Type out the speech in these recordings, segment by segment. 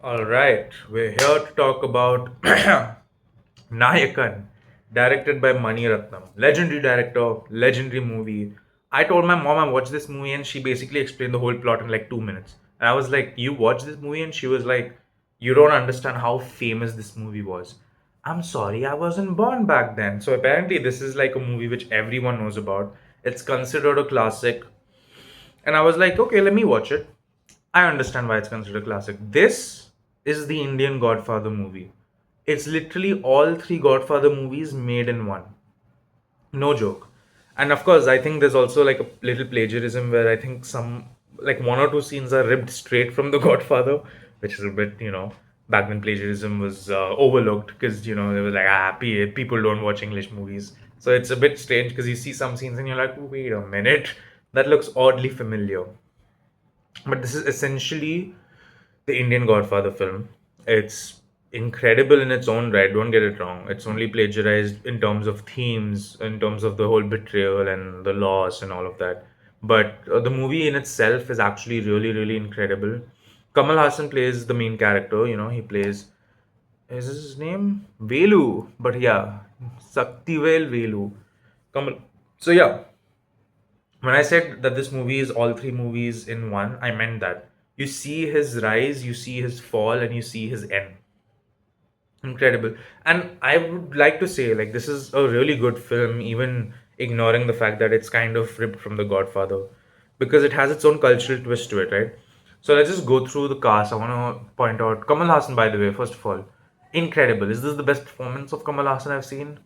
All right, we're here to talk about Nayakan, directed by Mani Ratnam. Legendary director, legendary movie. I told my mom I watched this movie and she basically explained the whole plot in like 2 minutes. And I was like, "You watched this movie?" And she was like, "You don't understand how famous this movie was." I'm sorry, I wasn't born back then. So apparently, this is like a movie which everyone knows about. It's considered a classic. And I was like, okay, let me watch it. I understand why it's considered a classic. This is the Indian Godfather movie. It's literally all three Godfather movies made in one. No joke. And of course, I think there's also like a little plagiarism where I think some, like one or two scenes are ripped straight from The Godfather, which is a bit, back then plagiarism was overlooked because, they were like, people don't watch English movies. So it's a bit strange because you see some scenes and you're like, wait a minute, that looks oddly familiar. But this is essentially the Indian Godfather film. It's incredible in its own right, don't get it wrong. It's only plagiarized in terms of themes, in terms of the whole betrayal and the loss and all of that. But the movie in itself is actually really, really incredible. Kamal Hassan plays the main character, he plays, is this his name? Velu. But yeah, Saktivel Velu. Kamal. So yeah, when I said that this movie is all three movies in one, I meant that. You see his rise, you see his fall, and you see his end. Incredible. And I would like to say, like, this is a really good film, even ignoring the fact that it's kind of ripped from The Godfather, because it has its own cultural twist to it, right? So let's just go through the cast. I want to point out Kamal Hassan, by the way, first of all. Incredible. Is this the best performance of Kamal Hassan I've seen?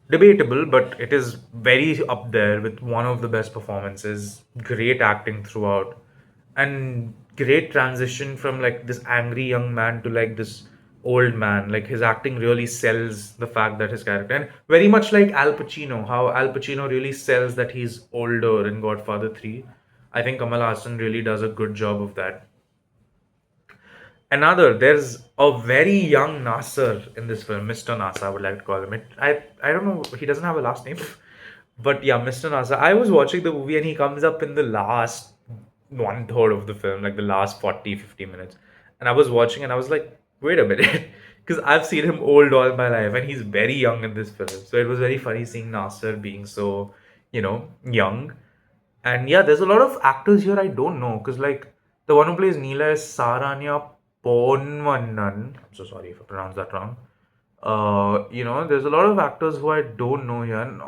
Debatable, but it is very up there with one of the best performances. Great acting throughout, and great transition from like this angry young man to like this old man. Like his acting really sells the fact that his character, and very much like Al Pacino, how Al Pacino really sells that he's older in Godfather 3. I think Kamal Hassan really does a good job of that. There's a very young Nasser in this film, Mr. Nasser, I would like to call him. I don't know, he doesn't have a last name. But yeah, Mr. Nasser. I was watching the movie and he comes up in the last one third of the film, like the last 40-50 minutes. And I was watching and I was like, wait a minute. Because I've seen him old all my life and he's very young in this film. So it was very funny seeing Nasser being so, young. And yeah, there's a lot of actors here I don't know because like the one who plays Neela is Saranya Ponvanan. I'm so sorry if I pronounced that wrong. There's a lot of actors who I don't know here. And,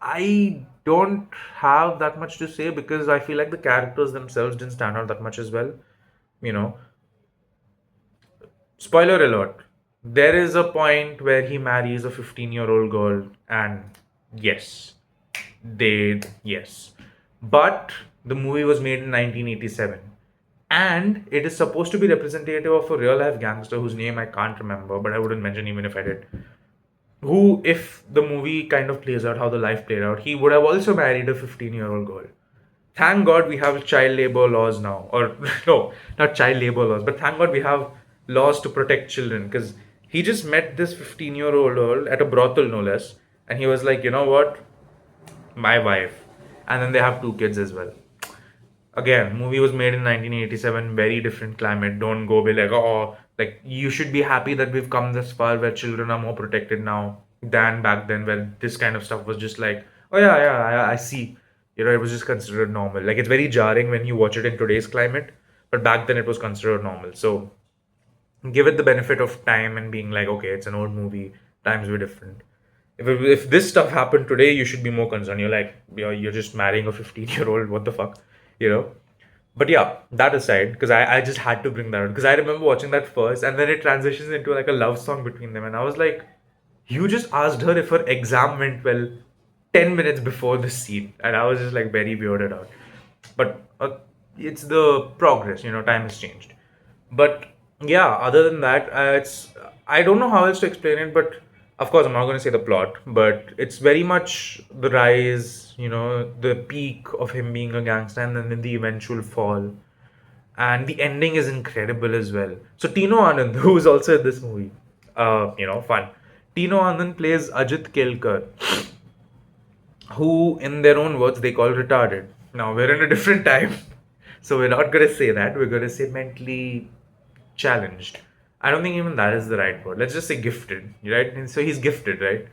I don't have that much to say because I feel like the characters themselves didn't stand out that much as well. You know, Spoiler alert. There is a point where he marries a 15-year-old girl, and yes, yes. But the movie was made in 1987, and it is supposed to be representative of a real life gangster whose name I can't remember, but I wouldn't mention even if I did. Who, if the movie kind of plays out how the life played out, he would have also married a 15-year-old girl. Thank God we have child labor laws now. Or, no, not child labor laws, but thank God we have laws to protect children. Because he just met this 15-year-old girl at a brothel, no less. And he was like, you know what? My wife. And then they have two kids as well. Again, movie was made in 1987, very different climate. Don't go be like, oh, like you should be happy that we've come this far where children are more protected now than back then, where this kind of stuff was just like, oh yeah, yeah, I see. It was just considered normal. Like it's very jarring when you watch it in today's climate, but back then it was considered normal. So give it the benefit of time and being like, okay, it's an old movie, times were different. If this stuff happened today, you should be more concerned. You're like, you're just marrying a 15-year-old. What the fuck, you know? But yeah, that aside, because I just had to bring that up because I remember watching that first, and then it transitions into like a love song between them, and I was like, you just asked her if her exam went well 10 minutes before the scene, and I was just like very weirded out. But it's the progress, time has changed. But yeah, other than that, it's I don't know how else to explain it, but of course I'm not going to say the plot, but it's very much the rise, the peak of him being a gangster, and then the eventual fall, and the ending is incredible as well. So Tino Anand, who is also in this movie, fun. Tino Anand plays Ajit Kelkar, who, in their own words, they call retarded. Now we're in a different time, so we're not gonna say that. We're gonna say mentally. challenged. I don't think even that is the right word. Let's just say gifted, right? And so he's gifted, right?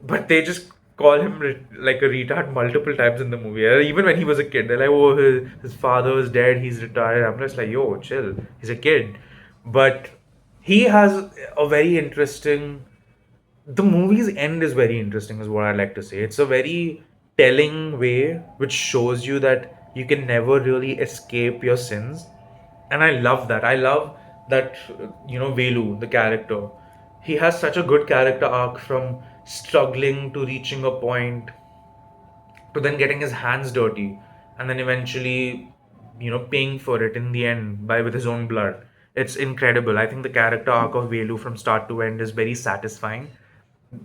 But they just call him like a retard multiple times in the movie. Even when he was a kid, they're like, "Oh, his father is dead. He's retired." I'm just like, "Yo, chill. He's a kid." But he has a very interesting, the movie's end is very interesting, is what I like to say. It's a very telling way which shows you that you can never really escape your sins. And I love that. I love that, Velu, the character. He has such a good character arc from struggling to reaching a point to then getting his hands dirty and then eventually paying for it in the end by with his own blood. It's incredible. I think the character arc of Velu from start to end is very satisfying.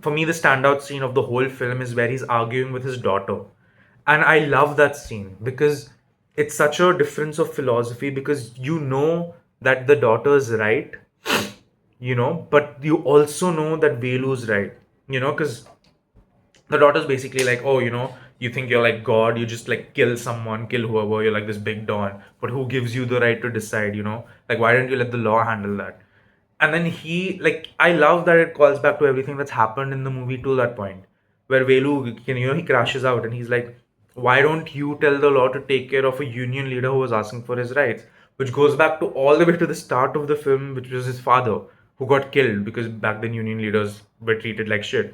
For me, the standout scene of the whole film is where he's arguing with his daughter, and I love that scene because it's such a difference of philosophy, because that the daughter is right, but you also know that Velu's right, because the daughter's basically like, oh, you think you're like God, you just like kill someone, kill whoever, you're like this big don, but who gives you the right to decide, like why don't you let the law handle that? And then he, like, I love that it calls back to everything that's happened in the movie to that point, where Velu, he crashes out and he's like, why don't you tell the law to take care of a union leader who was asking for his rights? Which goes back to all the way to the start of the film, which was his father, who got killed because back then union leaders were treated like shit,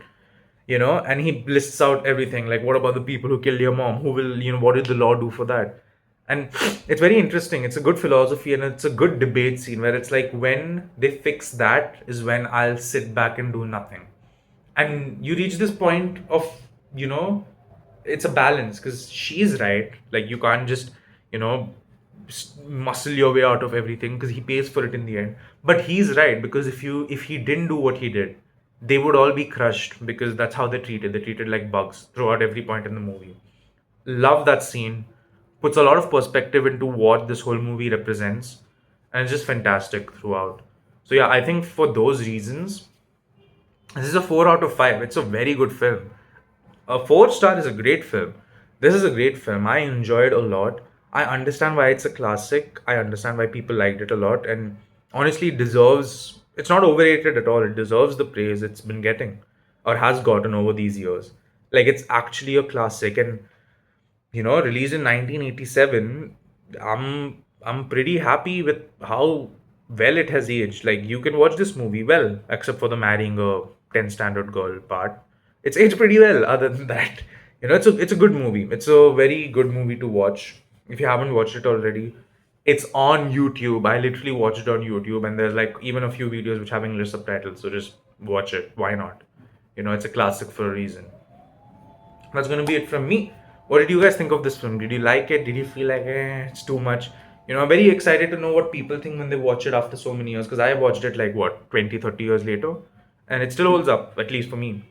and he lists out everything like, what about the people who killed your mom, who will, what did the law do for that? And it's very interesting. It's a good philosophy and it's a good debate scene where it's like, when they fix that is when I'll sit back and do nothing. And you reach this point of, you know it's a balance, because she's right, like you can't just, you know muscle your way out of everything, because he pays for it in the end. But he's right, because if he didn't do what he did, they would all be crushed, because that's how they're treated like bugs throughout every point in the movie. Love that scene. Puts a lot of perspective into what this whole movie represents, and it's just fantastic throughout. So yeah, I think for those reasons, this is a 4 out of 5. It's a very good film. A 4 star is a great film. This is a great film. I enjoyed a lot. I understand why it's a classic. I understand why people liked it a lot. And honestly, it deserves, it's not overrated at all. It deserves the praise it's been getting, or has gotten over these years. Like, it's actually a classic. And released in 1987, I'm pretty happy with how well it has aged. Like, you can watch this movie well, except for the marrying a 10 standard girl part. It's aged pretty well. Other than that, it's a good movie. It's a very good movie to watch. If you haven't watched it already, it's on YouTube. I literally watched it on YouTube, and there's like even a few videos which have English subtitles. So just watch it. Why not? It's a classic for a reason. That's gonna be it from me. What did you guys think of this film? Did you like it? Did you feel like it's too much? I'm very excited to know what people think when they watch it after so many years, because I watched it like what, 20, 30 years later, and it still holds up, at least for me.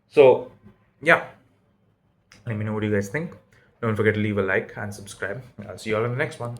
So yeah, let me know what you guys think. Don't forget to leave a like and subscribe. I'll see you all in the next one.